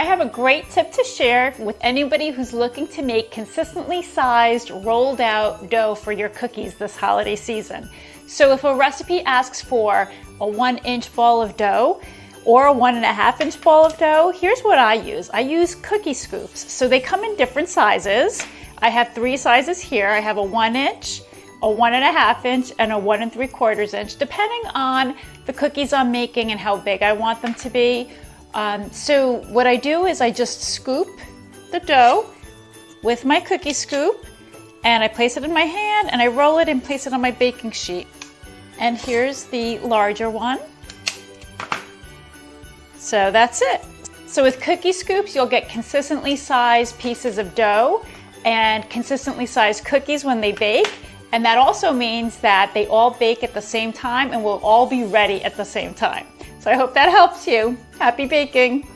have a great tip to share with anybody who's looking to make consistently sized, rolled out dough for your cookies this holiday season. So if a recipe asks for a 1-inch ball of dough or a 1.5-inch ball of dough, here's what I use. I use cookie scoops. So they come in different sizes. I have 3 sizes here. I have a 1-inch, a 1.5-inch, and a 1 3/4 inch, depending on the cookies I'm making and how big I want them to be. So what I do is I just scoop the dough with my cookie scoop, and I place it in my hand and I roll it and place it on my baking sheet. And here's the larger one. So that's it. So with cookie scoops, you'll get consistently sized pieces of dough and consistently sized cookies when they bake. And that also means that they all bake at the same time and will all be ready at the same time. So I hope that helps you. Happy baking!